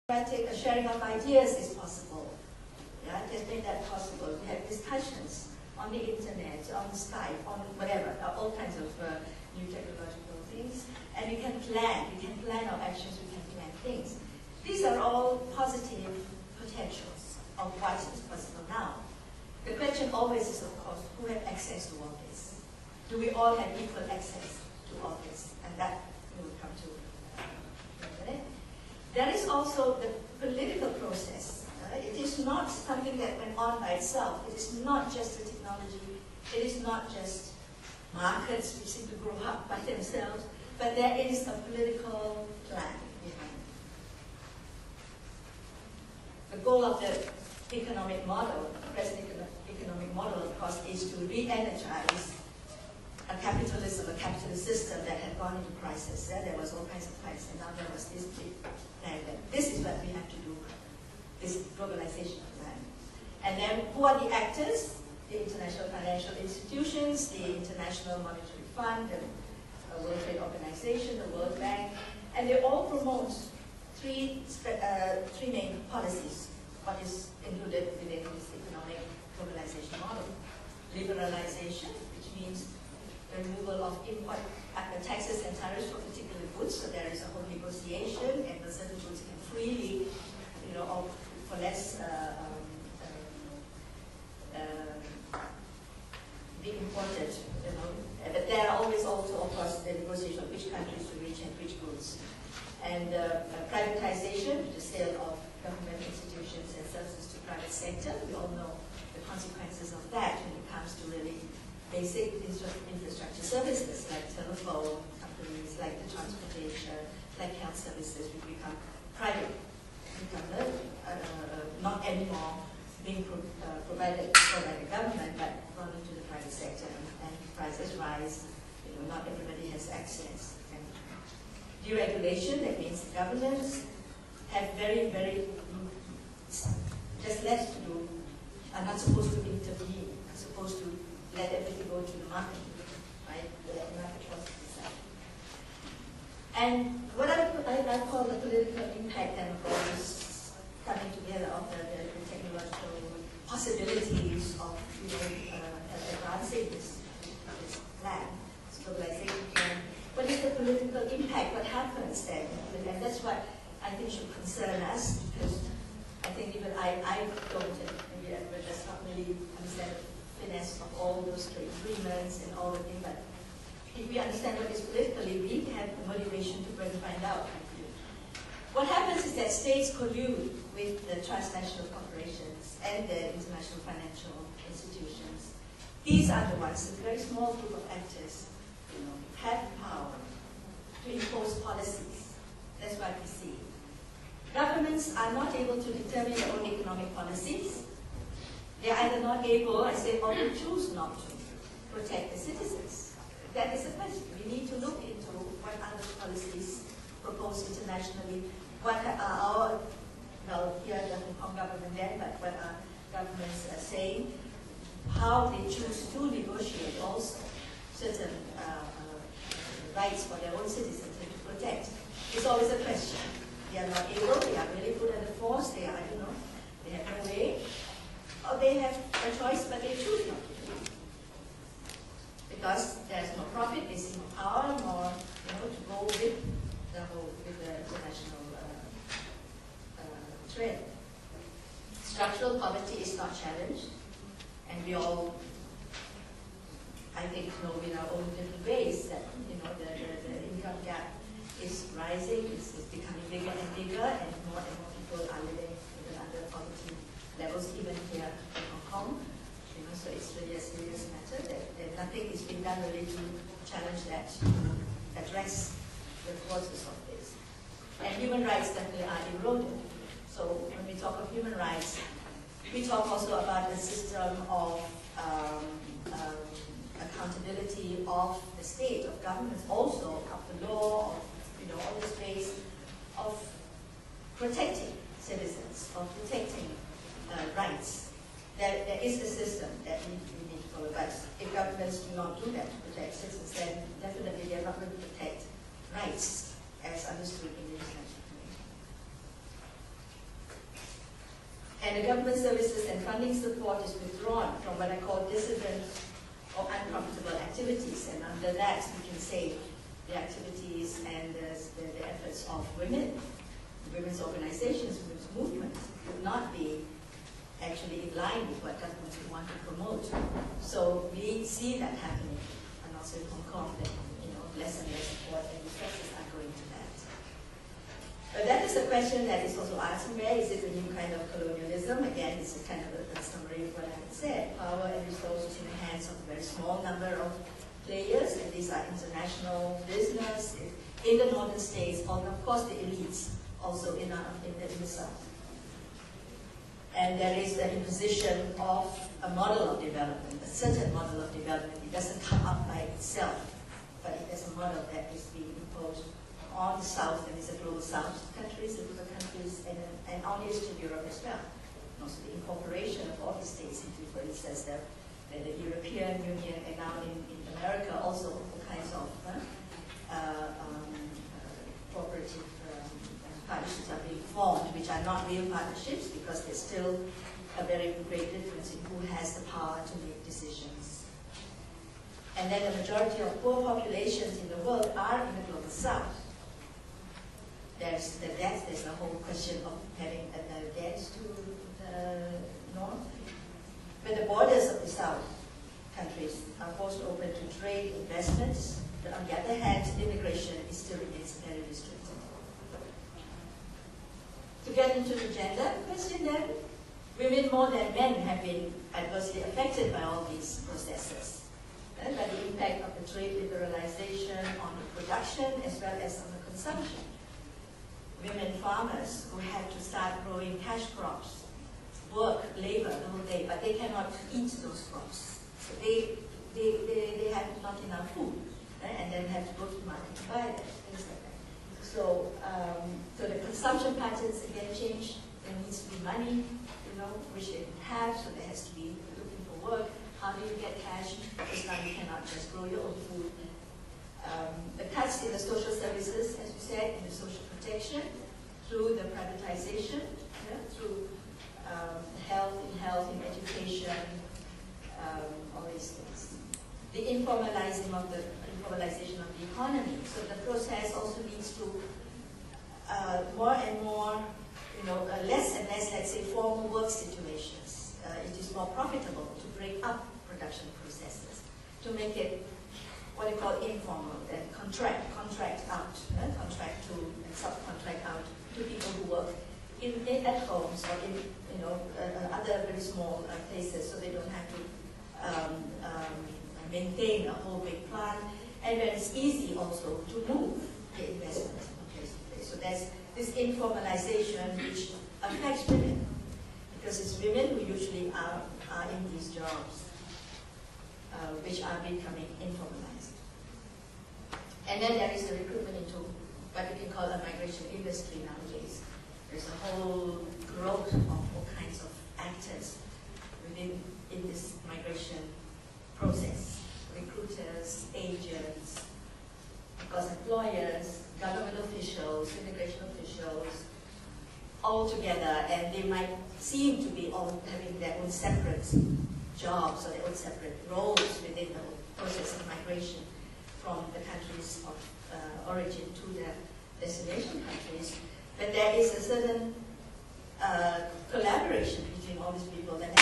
A sharing of ideas is possible. Yeah, it has made that possible. We have discussions on the internet, on Skype, on whatever, all kinds of new technological things. And we can plan our actions, we can plan things. These are all positive potentials of what is possible now. The question always is, of course, who have access to all this? Do we all have equal access to all this? And that we will come to in a minute. There is also the political process. It is not something that went on by itself. It is not just the technology. It is not just markets which seem to grow up by themselves, but there is a political plan behind it. The goal of the economic model, the present economic model, of course, is to re-energize a capitalism, a capitalist system that had gone into crisis. There was all kinds of crisis, and now there was this big plan that this is what we have to do, this globalization plan. And then who are the actors? The international financial institutions, the International Monetary Fund, the World Trade Organization, the World Bank, and they all promote three main policies, what is included within this economic globalization model. Liberalization, which means the removal of import taxes and tariffs for particular goods, so there is a whole negotiation, and certain goods can freely, or for less be imported, But there are always also, of course, the negotiation of which countries to reach and which goods. And privatization, the sale of government institutions and services to private sector. We all know the consequences of that when it comes to really basic infrastructure services like telephone companies, like the transportation, like health services, which become private, become not anymore being provided by the government, but gone into the private sector, and prices rise. Not everybody has access. And deregulation, that means the governments have very, just less to do, are not supposed to intervene, are supposed to let everything go to the market, right? Let the market forces decide. And what I call the political impact and of course coming together of the technological possibilities of advancing this plan, this globalization plan. What is the political impact? What happens then? And that's what I think should concern us, because I think even I don't, and maybe everyone does not really understand the finesse of all those trade agreements and all the things, but if we understand what is politically, we have the motivation to go and find out. What happens is that states collude with the transnational corporations and the international financial institutions. These are the ones, a very small group of actors, have power to impose policies. That's what we see. Governments are not able to determine their own economic policies. They're either not able, I say, or they choose not to protect the citizens. That is the question. We need to look into what other policies proposed internationally, what are our, here the Hong Kong government then, but what our governments are saying, how they choose to negotiate also certain rights for their own citizens and to protect. It's always a question. They are not able, they are really put under force, they are, they have no way, or they have a choice but they choose not to do it. Because there's no profit, they see no power, nor to go with the international trend. Structural poverty is not challenged, and we all, I think, know in our own different ways that the income gap is rising, it's becoming bigger and bigger, and more people are living even under poverty levels, even here in Hong Kong. So it's really a serious matter that nothing is being done really to challenge that, to address the causes of this. And human rights definitely are eroded. So when we talk of human rights, we talk also about a system of accountability of the state, of governments, also of the law, of all the space of protecting citizens, of protecting rights. There is a system that we need to follow. But if governments do not do that to protect citizens, then definitely they are not going to protect rights as understood in the international community. And the government services and funding support is withdrawn from what I call dissident or unprofitable activities. And under that, we can say the activities and the efforts of women, women's organizations, women's movements would not be actually in line with what governments would want to promote. So we see that happening, and also in Hong Kong, that less and less support and resources are going to that. But that is a question that is also asked, where is it a new kind of colonialism? Again, it's a kind of a summary of what I had said. Power and resources in the hands of a very small number of players, and these are international business in the northern states, and of course the elites also in the south. And there is the imposition of a model of development, a certain model of development. It doesn't come up by itself, but it is a model that is being imposed on the south, and it's a global south countries, the river countries, and on Eastern Europe as well. And also the incorporation of all the states into, for instance, the European Union, and now in America also all kinds of cooperative partnerships are being formed, which are not real partnerships because there's still a very great difference in who has the power to make decisions. And then the majority of poor populations in the world are in the global south. There's the debt, there's the whole question of having a debt to the north. But the borders of the south countries are forced open to trade, investments, but on the other hand, immigration is still remains very restricted. To get into the gender question then, women more than men have been adversely affected by all these processes. By the impact of the trade liberalization on the production as well as on the consumption. Women farmers who have to start growing cash crops, work, labor the whole day, but they cannot eat those crops. So they have not enough food, right? And then have to go to the market to buy them, things like that. So, so the consumption patterns again change. There needs to be money, which they don't have, so there has to be looking for work. How do you get cash? Because now you cannot just grow your own food. The cuts in the social services, as we said, in the social protection, through the privatization, through health, in education, all these things. The informalization of the economy. So the process also leads to more and more, less and less, let's say, formal work situations. It is more profitable to break up production processes, to make it what they call informal, and contract out, contract to and subcontract out to people who work at homes or in other very small places, so they don't have to maintain a whole big plant, and then it's easy also to move the investment from place to place. So there's this informalization which affects women, because it's women who usually are in these jobs, which are becoming informalized. And then there is the recruitment into what we can call a migration industry nowadays. There's a whole growth of all kinds of actors in this migration process. Recruiters, agents, of course employers, government officials, immigration officials, all together, and they might seem to be all having their own separate jobs or their own separate roles within the process of migration from the countries of origin to the destination countries. But there is a certain collaboration between all these people that